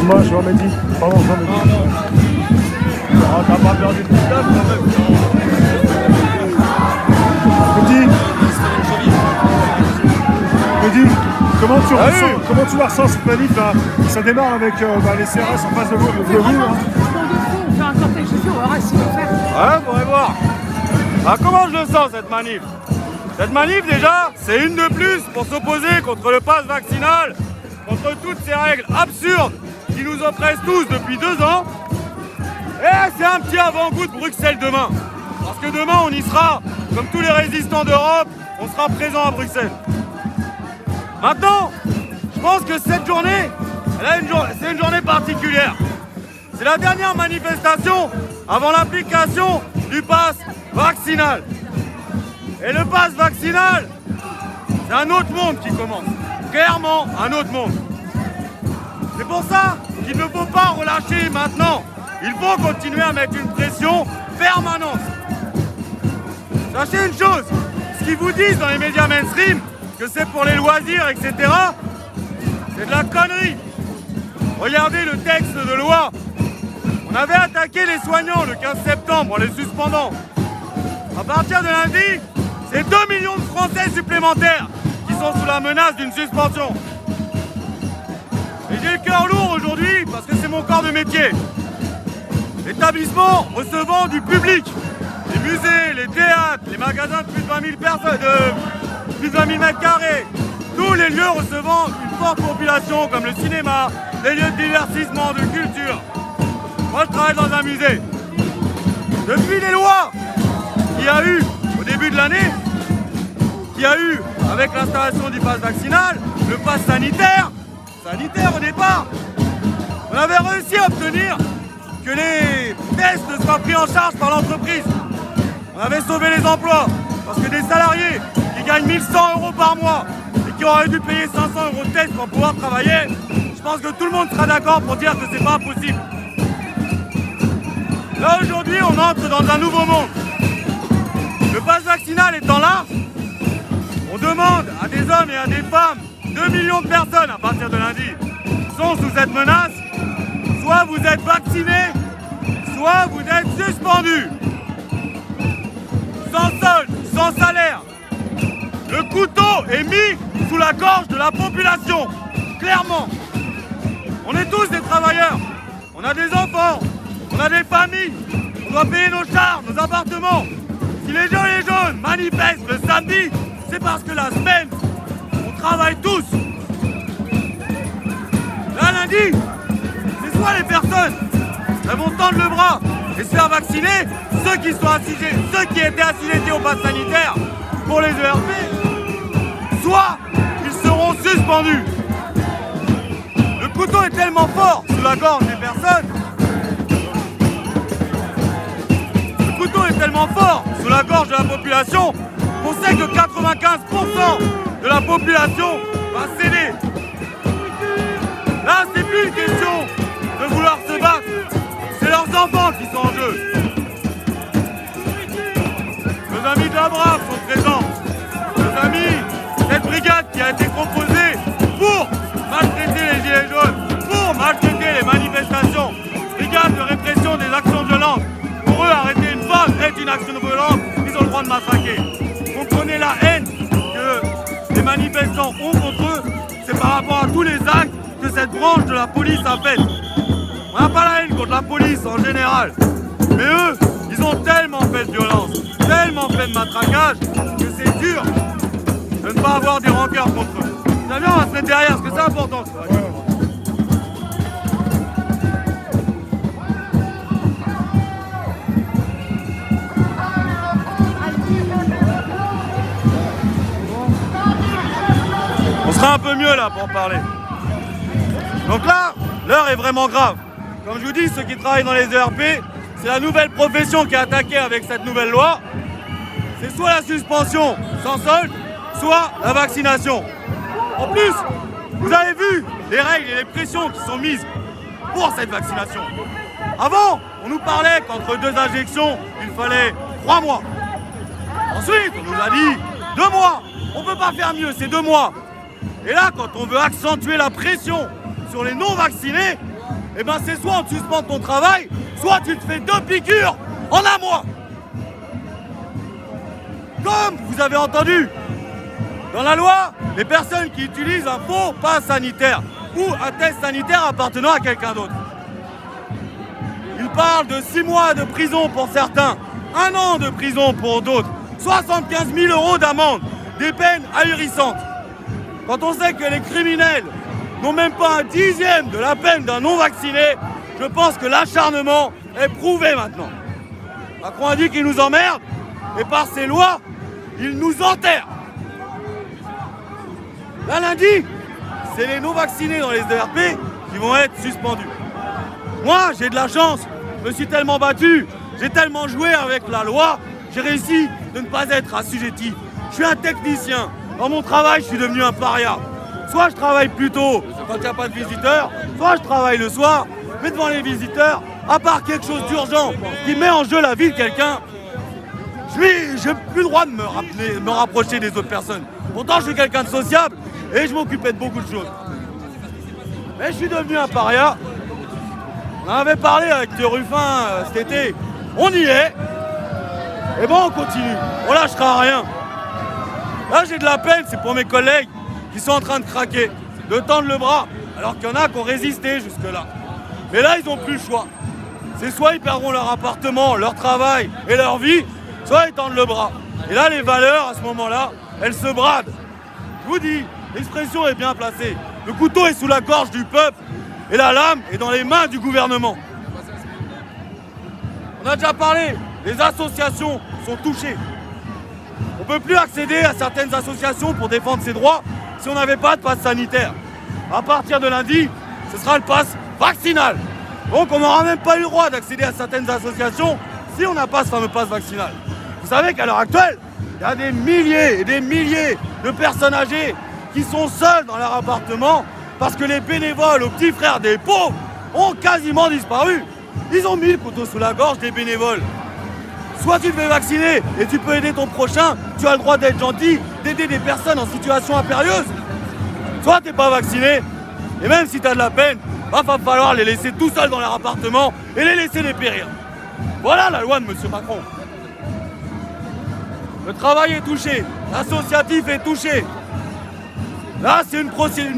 Excuse-moi, Jean-Mehdi. Pardon, Jean-Mehdi. Oh, t'as pas perdu de distance quand même. Mehdi, comment tu la ressens cette manif là? Ça démarre avec les CRS en face de vous. On fait un cortège de feu, on verra s'ils vont faire. Ouais, faudrait voir. Ah, comment je le sens cette manif? Cette manif déjà, c'est une de plus pour s'opposer contre le pass vaccinal, contre toutes ces règles absurdes qui nous oppressent tous depuis 2 ans. Et c'est un petit avant-goût de Bruxelles demain. Parce que demain on y sera, comme tous les résistants d'Europe, on sera présent à Bruxelles. Maintenant, je pense que cette journée, c'est une journée particulière. C'est la dernière manifestation avant l'application du pass vaccinal. Et le pass vaccinal, c'est un autre monde qui commence. Clairement, un autre monde. C'est pour ça qu'il ne faut pas relâcher maintenant. Il faut continuer à mettre une pression permanente. Sachez une chose, ce qu'ils vous disent dans les médias mainstream, que c'est pour les loisirs, etc., c'est de la connerie. Regardez le texte de loi. On avait attaqué les soignants le 15 septembre en les suspendant. À partir de lundi, c'est 2 millions de Français supplémentaires qui sont sous la menace d'une suspension. Et j'ai le cœur lourd aujourd'hui parce que c'est mon corps de métier. L'établissement recevant du public, les musées, les théâtres, les magasins de plus de 20 000 personnes, plus de 20 000 mètres carrés, tous les lieux recevant une forte population comme le cinéma, les lieux de divertissement, de culture. Moi je travaille dans un musée. Depuis les lois qu'il y a eu au début de l'année, qu'il y a eu avec l'installation du pass vaccinal, le pass sanitaire au départ, on avait réussi à obtenir que les tests ne soient pris en charge par l'entreprise. On avait sauvé les emplois, parce que des salariés qui gagnent 1 100 € par mois et qui auraient dû payer 500 € de tests pour pouvoir travailler, je pense que tout le monde sera d'accord pour dire que c'est pas possible. Là aujourd'hui, on entre dans un nouveau monde. Le pass vaccinal étant là, on demande à des hommes et à des femmes, 2 millions de personnes à partir de lundi, sont sous cette menace. Soit vous êtes vaccinés, soit vous êtes suspendus. Sans solde, sans salaire. Le couteau est mis sous la gorge de la population. Clairement. On est tous des travailleurs. On a des enfants. On a des familles. On doit payer nos charges, nos appartements. Si les gilets jaunes manifestent le samedi, c'est parce que la semaine, on travaille tous. Là, lundi, c'est soit les personnes, elles vont tendre le bras et se faire vacciner, ceux qui étaient assujettis au pass sanitaire pour les ERP, soit ils seront suspendus. Le couteau est tellement fort sous la gorge des personnes. Le couteau est tellement fort sous la gorge de la population qu'on sait que 95% de la population va céder. Là, c'est plus une question de vouloir se battre. C'est leurs enfants qui sont en jeu. Nos amis de la Brave sont présents. Nos amis, cette brigade qui a été composée pour maltraiter les gilets jaunes, pour maltraiter les manifestations. Brigade de répression des actions violentes. Pour eux, arrêter une femme est une action violente. Ils ont le droit de matraquer. Comprenez la haine que les manifestants ont contre eux. C'est par rapport à tous les actes que cette branche de la police a fait. On n'a pas la haine contre la police en général. Mais eux, ils ont tellement fait de violence, tellement fait de matraquage, que c'est dur de ne pas avoir des rancœurs contre eux. Ça vient, on va se mettre derrière, parce que c'est important. On sera un peu mieux là pour parler. Donc là, l'heure est vraiment grave. Comme je vous dis, ceux qui travaillent dans les ERP, c'est la nouvelle profession qui est attaquée avec cette nouvelle loi. C'est soit la suspension sans solde, soit la vaccination. En plus, vous avez vu les règles et les pressions qui sont mises pour cette vaccination. Avant, on nous parlait qu'entre 2 injections, il fallait 3 mois. Ensuite, on nous a dit 2 mois. On ne peut pas faire mieux, c'est 2 mois. Et là, quand on veut accentuer la pression sur les non-vaccinés, eh ben c'est soit on te suspend ton travail, soit tu te fais 2 piqûres en un mois. Comme vous avez entendu, dans la loi, les personnes qui utilisent un faux pass sanitaire ou un test sanitaire appartenant à quelqu'un d'autre, il parle de 6 mois de prison pour certains, 1 an de prison pour d'autres, 75 000 € d'amende, des peines ahurissantes. Quand on sait que les criminels n'ont même pas un dixième de la peine d'un non-vacciné, je pense que l'acharnement est prouvé maintenant. Macron a dit qu'il nous emmerde, et par ses lois, il nous enterre. Là, lundi, c'est les non-vaccinés dans les ERP qui vont être suspendus. Moi, j'ai de la chance, je me suis tellement battu, j'ai tellement joué avec la loi, j'ai réussi de ne pas être assujetti. Je suis un technicien, dans mon travail, je suis devenu un paria. Soit je travaille plus tôt quand il n'y a pas de visiteurs, soit je travaille le soir, mais devant les visiteurs, à part quelque chose d'urgent qui met en jeu la vie de quelqu'un, je n'ai plus le droit de me rapprocher des autres personnes. Pourtant, je suis quelqu'un de sociable et je m'occupais de beaucoup de choses. Mais je suis devenu un paria. On en avait parlé avec Thieu Ruffin cet été. On y est. Et bon, on continue. On lâchera rien. Là, j'ai de la peine, c'est pour mes collègues qui sont en train de craquer, de tendre le bras, alors qu'il y en a qui ont résisté jusque-là. Mais là, ils n'ont plus le choix. C'est soit ils perdront leur appartement, leur travail et leur vie, soit ils tendent le bras. Et là, les valeurs, à ce moment-là, elles se bradent. Je vous dis, l'expression est bien placée. Le couteau est sous la gorge du peuple et la lame est dans les mains du gouvernement. On a déjà parlé, les associations sont touchées. On ne peut plus accéder à certaines associations pour défendre ses droits si on n'avait pas de passe sanitaire. À partir de lundi, ce sera le pass vaccinal. Donc on n'aura même pas eu le droit d'accéder à certaines associations si on n'a pas ce fameux pass vaccinal. Vous savez qu'à l'heure actuelle, il y a des milliers et des milliers de personnes âgées qui sont seules dans leur appartement parce que les bénévoles aux petits frères des pauvres ont quasiment disparu. Ils ont mis le couteau sous la gorge des bénévoles. Soit tu te fais vacciner et tu peux aider ton prochain, tu as le droit d'être gentil, d'aider des personnes en situation impérieuse. Soit tu n'es pas vacciné, et même si tu as de la peine, va falloir les laisser tout seuls dans leur appartement et les laisser dépérir. Voilà la loi de M. Macron. Le travail est touché, l'associatif est touché. Là, c'est une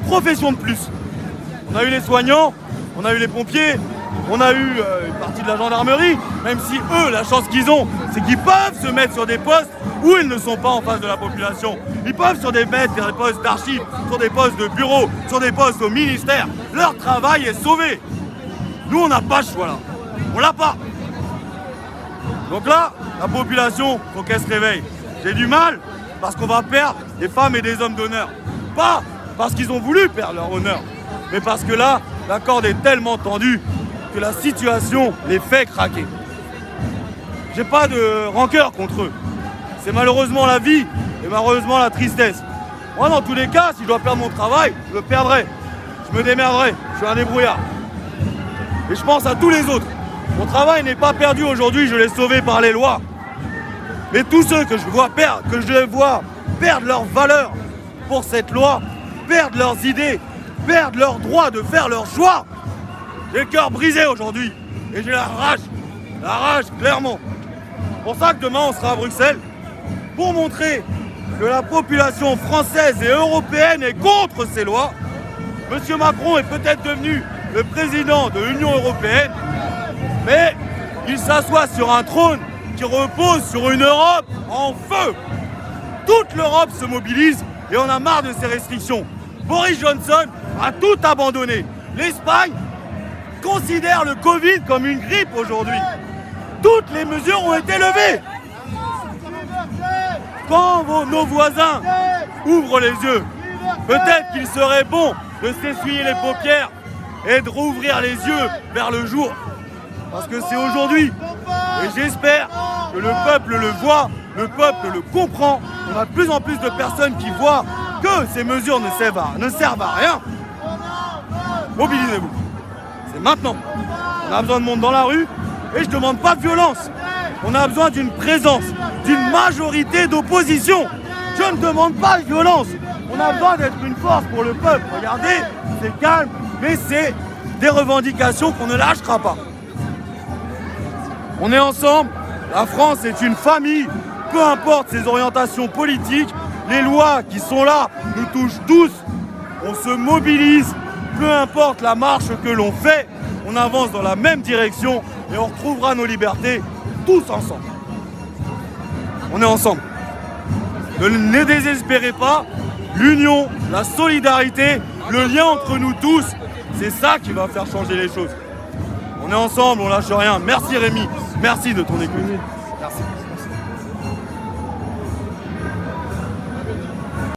profession de plus. On a eu les soignants, on a eu les pompiers, on a eu une partie de la gendarmerie, même si eux, la chance qu'ils ont, c'est qu'ils peuvent se mettre sur des postes où ils ne sont pas en face de la population. Ils peuvent sur des postes d'archives, sur des postes de bureau, sur des postes au ministère. Leur travail est sauvé. Nous, on n'a pas ce choix-là. On l'a pas. Donc là, la population, faut qu'elle se réveille. J'ai du mal parce qu'on va perdre des femmes et des hommes d'honneur. Pas parce qu'ils ont voulu perdre leur honneur, mais parce que là, la corde est tellement tendue que la situation les fait craquer. J'ai pas de rancœur contre eux. C'est malheureusement la vie et malheureusement la tristesse. Moi, dans tous les cas, si je dois perdre mon travail, je le perdrai. Je me démerderai. Je suis un débrouillard. Et je pense à tous les autres. Mon travail n'est pas perdu aujourd'hui, je l'ai sauvé par les lois. Mais tous ceux que je vois perdre leur valeur pour cette loi, perdre leurs idées, perdre leur droit de faire leur choix. J'ai le cœur brisé aujourd'hui et j'ai la rage clairement. C'est pour ça que demain on sera à Bruxelles pour montrer que la population française et européenne est contre ces lois. Monsieur Macron est peut-être devenu le président de l'Union européenne, mais il s'assoit sur un trône qui repose sur une Europe en feu. Toute l'Europe se mobilise et on a marre de ces restrictions. Boris Johnson a tout abandonné. L'Espagne considère le Covid comme une grippe aujourd'hui. Toutes les mesures ont été levées. Quand nos voisins ouvrent les yeux, peut-être qu'il serait bon de s'essuyer les paupières et de rouvrir les yeux vers le jour. Parce que c'est aujourd'hui. Et j'espère que le peuple le voit, le peuple le comprend. On a de plus en plus de personnes qui voient que ces mesures ne servent à rien. Mobilisez-vous. C'est maintenant. On a besoin de monde dans la rue et je ne demande pas de violence. On a besoin d'une présence, d'une majorité d'opposition. Je ne demande pas de violence. On a besoin d'être une force pour le peuple. Regardez, c'est calme, mais c'est des revendications qu'on ne lâchera pas. On est ensemble, la France est une famille, peu importe ses orientations politiques, les lois qui sont là nous touchent tous, on se mobilise, peu importe la marche que l'on fait, on avance dans la même direction et on retrouvera nos libertés tous ensemble. On est ensemble. Ne désespérez pas, l'union, la solidarité, le lien entre nous tous, c'est ça qui va faire changer les choses. On est ensemble, on lâche rien. Merci Rémi, merci de ton écoute. Merci.